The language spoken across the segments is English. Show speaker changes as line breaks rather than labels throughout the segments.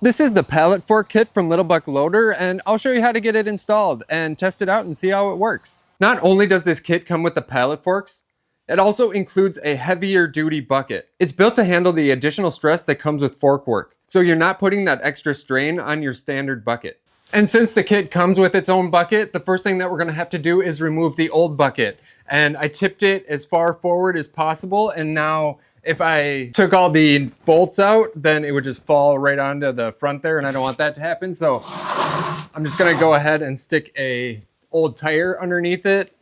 This is the pallet fork kit from Little Buck Loader, and I'll show you how to get it installed and test it out and see how it works. Not only does this kit come with the pallet forks, it also includes a heavier duty bucket. It's built to handle the additional stress that comes with fork work, so you're not putting that extra strain on your standard bucket. And since the kit comes with its own bucket, the first thing that we're gonna have to do is remove the old bucket. And I tipped it as far forward as possible, and now if I took all the bolts out, then it would just fall right onto the front there, and I don't want that to happen. So I'm just gonna go ahead and stick a old tire underneath it.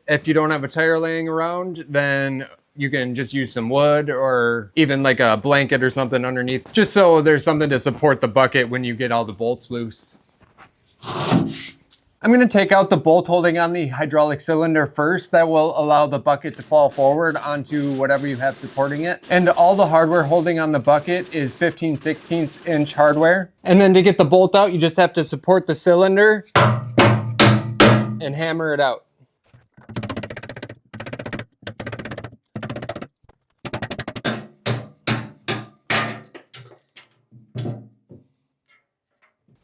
If you don't have a tire laying around, then you can just use some wood or even like a blanket or something underneath, just so there's something to support the bucket when you get all the bolts loose. I'm going to take out the bolt holding on the hydraulic cylinder first. That will allow the bucket to fall forward onto whatever you have supporting it. And all the hardware holding on the bucket is 15/16 inch hardware. And then to get the bolt out, you just have to support the cylinder and hammer it out.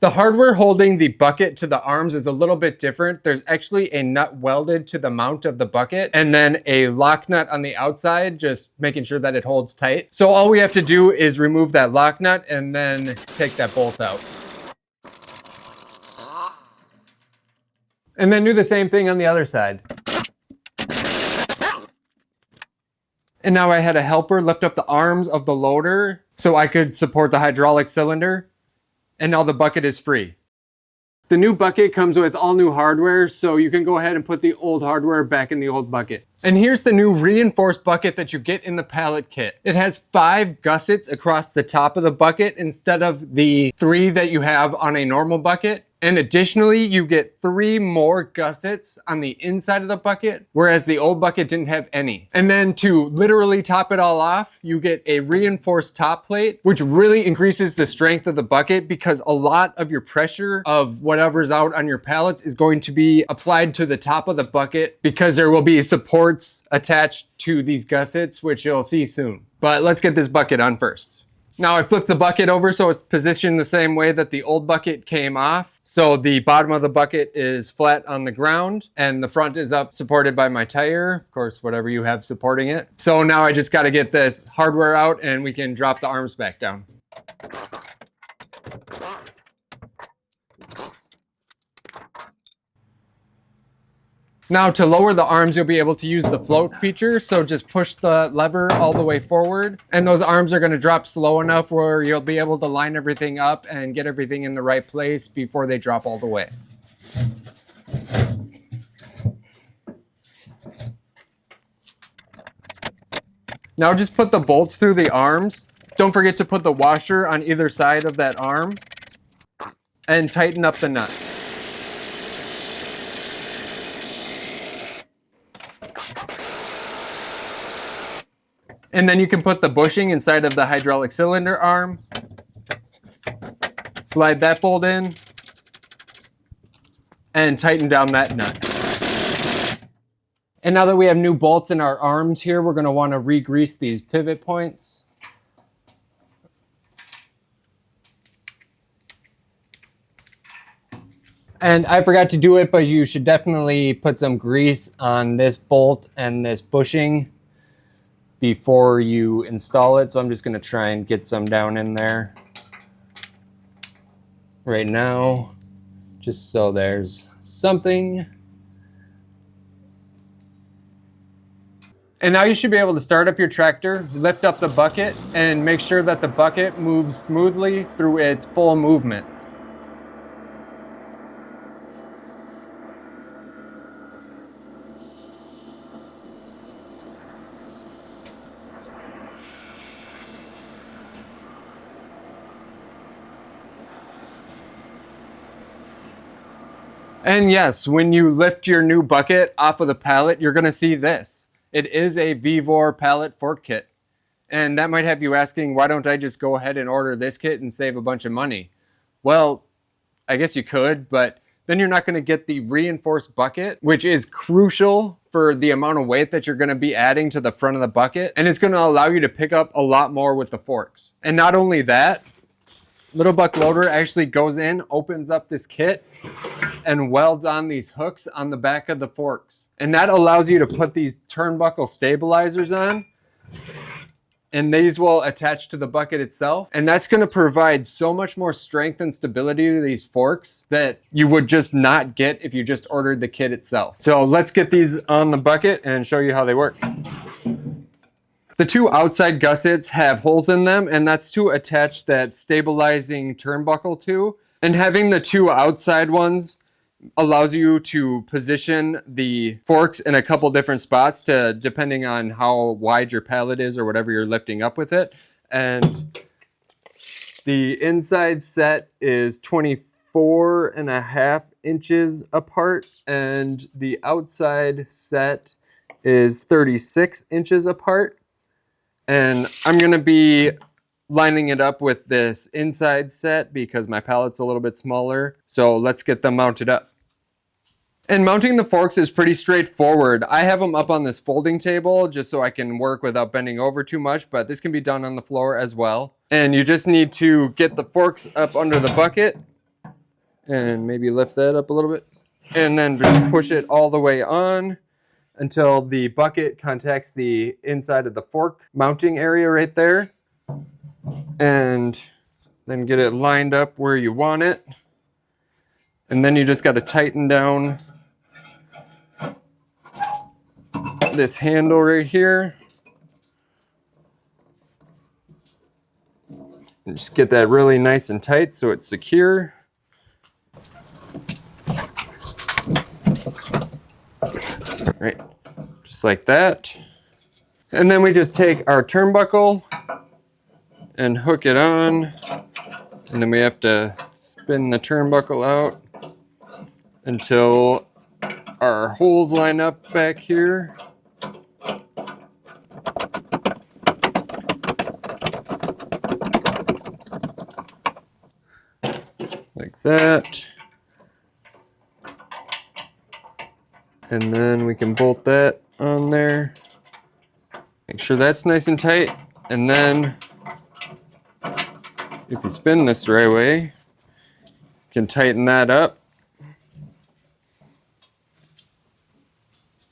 The hardware holding the bucket to the arms is a little bit different. There's actually a nut welded to the mount of the bucket and then a lock nut on the outside, just making sure that it holds tight. So all we have to do is remove that lock nut and then take that bolt out. And then do the same thing on the other side. And now I had a helper lift up the arms of the loader so I could support the hydraulic cylinder. And now the bucket is free. The new bucket comes with all new hardware, so you can go ahead and put the old hardware back in the old bucket. And here's the new reinforced bucket that you get in the pallet kit. It has 5 gussets across the top of the bucket instead of the 3 that you have on a normal bucket. And additionally, you get 3 more gussets on the inside of the bucket, whereas the old bucket didn't have any. And then to literally top it all off, you get a reinforced top plate, which really increases the strength of the bucket because a lot of your pressure of whatever's out on your pallets is going to be applied to the top of the bucket because there will be supports attached to these gussets, which you'll see soon. But let's get this bucket on first. Now I flipped the bucket over so it's positioned the same way that the old bucket came off. So the bottom of the bucket is flat on the ground and the front is up supported by my tire, of course, whatever you have supporting it. So now I just got to get this hardware out and we can drop the arms back down. Now to lower the arms, you'll be able to use the float feature. So just push the lever all the way forward and those arms are going to drop slow enough where you'll be able to line everything up and get everything in the right place before they drop all the way. Now just put the bolts through the arms. Don't forget to put the washer on either side of that arm and tighten up the nuts. And then you can put the bushing inside of the hydraulic cylinder arm. Slide that bolt in and tighten down that nut. And now that we have new bolts in our arms here, we're going to want to re-grease these pivot points. And I forgot to do it, but you should definitely put some grease on this bolt and this bushing before you install it. So I'm just going to try and get some down in there right now, just so there's something. And now you should be able to start up your tractor, lift up the bucket, and make sure that the bucket moves smoothly through its full movement. And yes, when you lift your new bucket off of the pallet, you're going to see this. It is a Vevor pallet fork kit. And that might have you asking, why don't I just go ahead and order this kit and save a bunch of money? Well, I guess you could, but then you're not going to get the reinforced bucket, which is crucial for the amount of weight that you're going to be adding to the front of the bucket. And it's going to allow you to pick up a lot more with the forks. And not only that, Little buck loader actually goes in, opens up this kit, and welds on these hooks on the back of the forks. And that allows you to put these turnbuckle stabilizers on, and these will attach to the bucket itself. And that's going to provide so much more strength and stability to these forks that you would just not get if you just ordered the kit itself. So let's get these on the bucket and show you how they work. The two outside gussets have holes in them, and that's to attach that stabilizing turnbuckle to. And having the two outside ones allows you to position the forks in a couple different spots depending on how wide your pallet is or whatever you're lifting up with it. And the inside set is 24.5 inches apart, and the outside set is 36 inches apart. And I'm going to be lining it up with this inside set because my pallet's a little bit smaller. So let's get them mounted up. And mounting the forks is pretty straightforward. I have them up on this folding table just so I can work without bending over too much, but this can be done on the floor as well. And you just need to get the forks up under the bucket and maybe lift that up a little bit. And then just push it all the way on until the bucket contacts the inside of the fork mounting area right there. And then get it lined up where you want it. And then you just got to tighten down this handle right here. And just get that really nice and tight so it's secure. Right, just like that. And then we just take our turnbuckle and hook it on. And then we have to spin the turnbuckle out until our holes line up back here. Like that. And then we can bolt that on there. Make sure that's nice and tight. And then if you spin this the right way, you can tighten that up.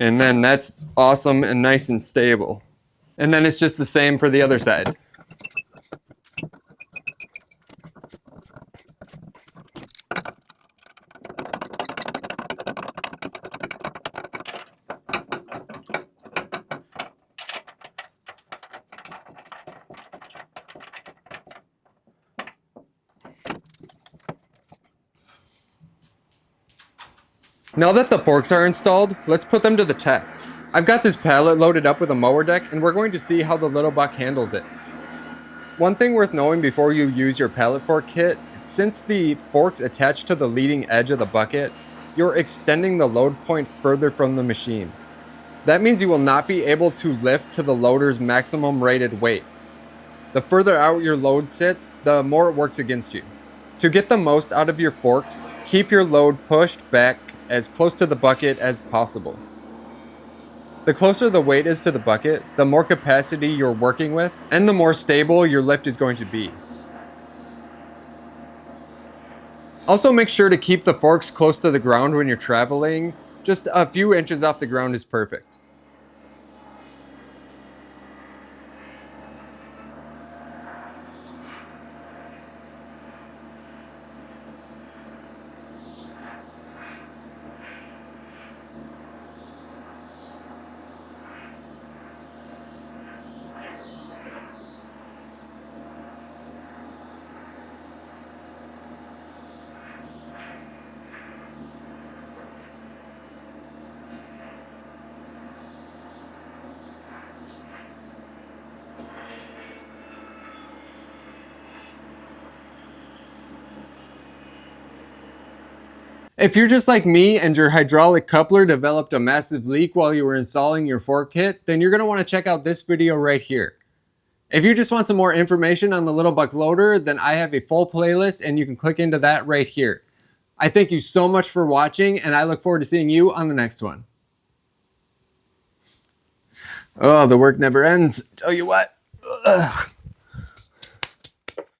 And then that's awesome and nice and stable. And then it's just the same for the other side. Now that the forks are installed, let's put them to the test. I've got this pallet loaded up with a mower deck, and we're going to see how the little buck handles it. One thing worth knowing before you use your pallet fork kit, since the forks attach to the leading edge of the bucket, you're extending the load point further from the machine. That means you will not be able to lift to the loader's maximum rated weight. The further out your load sits, the more it works against you. To get the most out of your forks, keep your load pushed back as close to the bucket as possible. The closer the weight is to the bucket, the more capacity you're working with, and the more stable your lift is going to be. Also make sure to keep the forks close to the ground when you're traveling. Just a few inches off the ground is perfect. If you're just like me and your hydraulic coupler developed a massive leak while you were installing your fork kit, then you're going to want to check out this video right here. If you just want some more information on the Little Buck loader, then I have a full playlist and you can click into that right here. I thank you so much for watching, and I look forward to seeing you on the next one. Oh, the work never ends. Tell you what. Ugh.